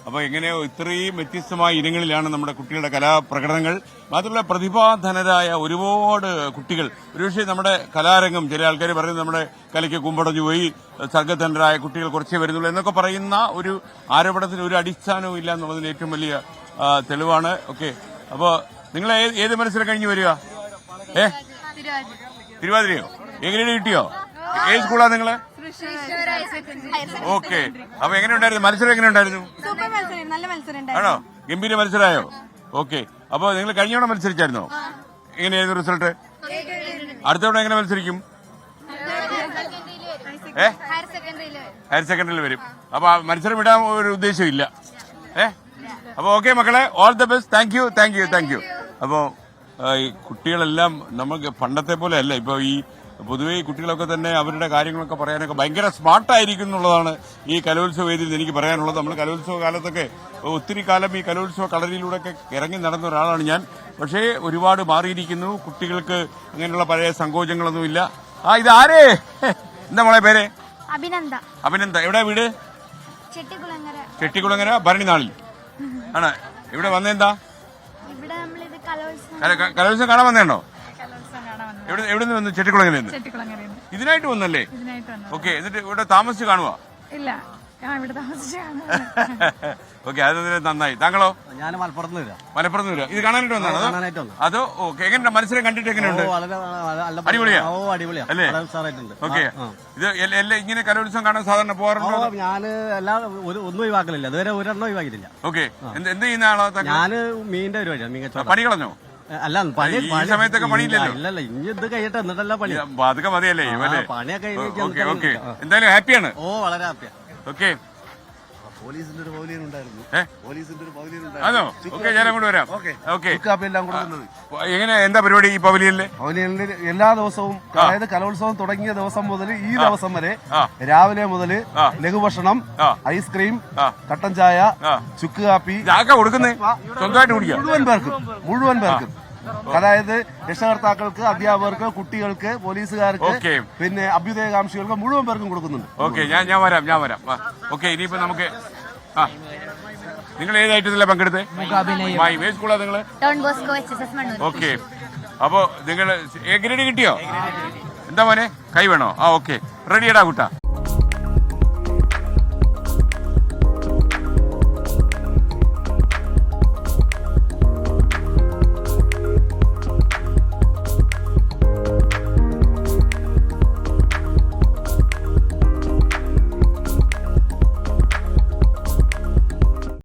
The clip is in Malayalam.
അപ്പോൾ എങ്ങനെയോ ഇത്രയും വ്യത്യസ്തമായ ഇനങ്ങളിലാണ് നമ്മുടെ കുട്ടികളുടെ കലാപ്രകടനങ്ങൾ. മാത്രമല്ല പ്രതിഭാധനരായ ഒരുപാട് കുട്ടികൾ. ഒരുപക്ഷെ നമ്മുടെ കലാരംഗം ചില ആൾക്കാർ പറയുന്നത് നമ്മുടെ കലയ്ക്ക് കുമ്പടഞ്ഞു പോയി, സർഗധനരായ കുട്ടികൾ കുറച്ചേ വരുന്നുള്ളൂ എന്നൊക്കെ പറയുന്ന ഒരു ആരോപണത്തിന് ഒരു അടിസ്ഥാനവും ഇല്ല എന്നുള്ളതിന് ഏറ്റവും വലിയ തെളിവാണ്. ഓക്കെ, അപ്പോൾ നിങ്ങൾ ഏത് മത്സരം കഴിഞ്ഞ് വരിക? തിരുവാതിരയോ? എങ്ങനെ കിട്ടിയോ? ഏത് സ്കൂളാണ് നിങ്ങള്? ഓക്കെ, അപ്പൊ എങ്ങനെയുണ്ടായിരുന്നു മത്സരം? എങ്ങനെയുണ്ടായിരുന്നു? ആണോ? ഗംഭീര മത്സരമായോ? ഓക്കെ, അപ്പൊ നിങ്ങൾ കഴിഞ്ഞ തവണ മത്സരിച്ചായിരുന്നോ? എങ്ങനെയായിരുന്നു റിസൾട്ട്? അടുത്ത തവണ എങ്ങനെ മത്സരിക്കും? ഹയർ സെക്കൻഡറിയിൽ വരും. അപ്പൊ മത്സരം വിടാൻ ഒരു ഉദ്ദേശമില്ല. അപ്പൊ ഓക്കെ മക്കളെ, all the best. Thank you. അപ്പോ ഈ കുട്ടികളെല്ലാം നമുക്ക് പണ്ടത്തെ പോലെ അല്ല. ഇപ്പൊ ഈ പൊതുവെ ഈ കുട്ടികളൊക്കെ തന്നെ അവരുടെ കാര്യങ്ങളൊക്കെ പറയാനൊക്കെ ഭയങ്കര സ്മാർട്ടായിരിക്കും എന്നുള്ളതാണ് ഈ കലോത്സവ വേദിയിൽ എനിക്ക് പറയാനുള്ളത്. നമ്മൾ കലോത്സവ കാലത്തൊക്കെ ഒത്തിരി കാലം ഈ കലോത്സവ കളരിയിലൂടെയൊക്കെ ഇറങ്ങി നടന്ന ഒരാളാണ് ഞാൻ. പക്ഷേ ഒരുപാട് മാറിയിരിക്കുന്നു. കുട്ടികൾക്ക് അങ്ങനെയുള്ള പഴയ സങ്കോചങ്ങളൊന്നുമില്ല. ഇതാരേ? എന്താ മോളെ പേര്? അഭിനന്ദ. എവിടെ വീട്? ചെട്ടിക്കുളങ്ങര ഭരണിനാളിൽ ആണ്. ഇവിടെ വന്നെന്താ? കലോത്സവം കാണാൻ വന്നേണ്ടോ? എവിടെ നിന്ന് വന്നു? ചെട്ടിക്കുളങ്ങരയിൽ നിന്ന്. ഇതിനായിട്ട് വന്നല്ലേ? ഓക്കെ, എന്നിട്ട് ഇവിടെ താമസിച്ച് കാണുവാ? ഇല്ല, ഓക്കെ, അത് നന്നായി. താങ്കളോ? ഞാൻ മലപ്പുറത്ത് വരിക. ഇത് കാണാനായിട്ട് വന്നതാണോ? അതോ? ഓക്കെ, എങ്ങനെയുണ്ട് മത്സരം? കണ്ടിട്ട് എങ്ങനെയുണ്ട്? അടിപൊളിയാ അല്ലേ? ഓക്കെ, ഇത് എല്ലാം ഇങ്ങനെ കലോത്സവം കാണാൻ സാധാരണ പോകാറുണ്ടോ? ഞാന് എല്ലാം ഒന്നും ഒഴിവാക്കലില്ല, ഇതുവരെ ഒരെണ്ണം ഒഴിവാക്കിയിട്ടില്ല. ഓക്കെ, എന്ത് ചെയ്യുന്ന ആളോ? ഞാന് മീനിന്റെ പരിപാടിയാണ്, മീൻ കച്ചവടം. പണി കളഞ്ഞോ? അല്ല, പണി ഈ സമയത്തൊക്കെ പണിയില്ലല്ലോ. ഇല്ലല്ല, ഇനി ഇത് കഴിയട്ടെ എന്നിട്ടല്ല പണി. അതൊക്കെ മതിയല്ലേ? പണിയൊക്കെ എന്തായാലും ഹാപ്പിയാണ്. വളരെ ഹാപ്പിയാണ്. ഓക്കെ, പോലീസിന്റെ ഒരു പവലിയൻ ഉണ്ടായിരുന്നു. അതോ? ഓക്കെ, ഞാൻ അങ്ങോട്ട് വരാം. ഓക്കെ, എങ്ങനെ എന്താ പരിപാടി ഈ പവലിയനില്? പവലിയനിൽ എല്ലാ ദിവസവും, അതായത് കലോത്സവം തുടങ്ങിയ ദിവസം മുതൽ ഈ ദിവസം വരെ രാവിലെ മുതൽ ലഘുഭക്ഷണം, ഐസ്ക്രീം, കട്ടൻ ചായ, ചുക്ക് കാപ്പി കൊടുക്കുന്നേ സ്വന്തമായിട്ട് കുടിക്കാം മുഴുവൻ പേർക്കും. അതായത് രക്ഷകർത്താക്കൾക്ക്, അധ്യാപകർക്ക്, കുട്ടികൾക്ക്, പോലീസുകാർക്ക്, പിന്നെ അഭ്യുദയകാംക്ഷികൾക്ക് മുഴുവൻ പേർക്കും കൊടുക്കുന്നുണ്ട്. ഓക്കെ, ഞാൻ വരാം. ഓക്കെ, ഇനിയിപ്പോ നമുക്ക് നിങ്ങൾ ഏതായിട്ടില്ല പങ്കെടുത്തേ? സ്കൂളാ നിങ്ങള്? ഓക്കെ, അപ്പോ നിങ്ങൾ ഗ്രേഡ് കിട്ടിയോ? എന്താ മോനെ, കൈ വേണോ? ഓക്കെ, റെഡിയടാ കുട്ടാ.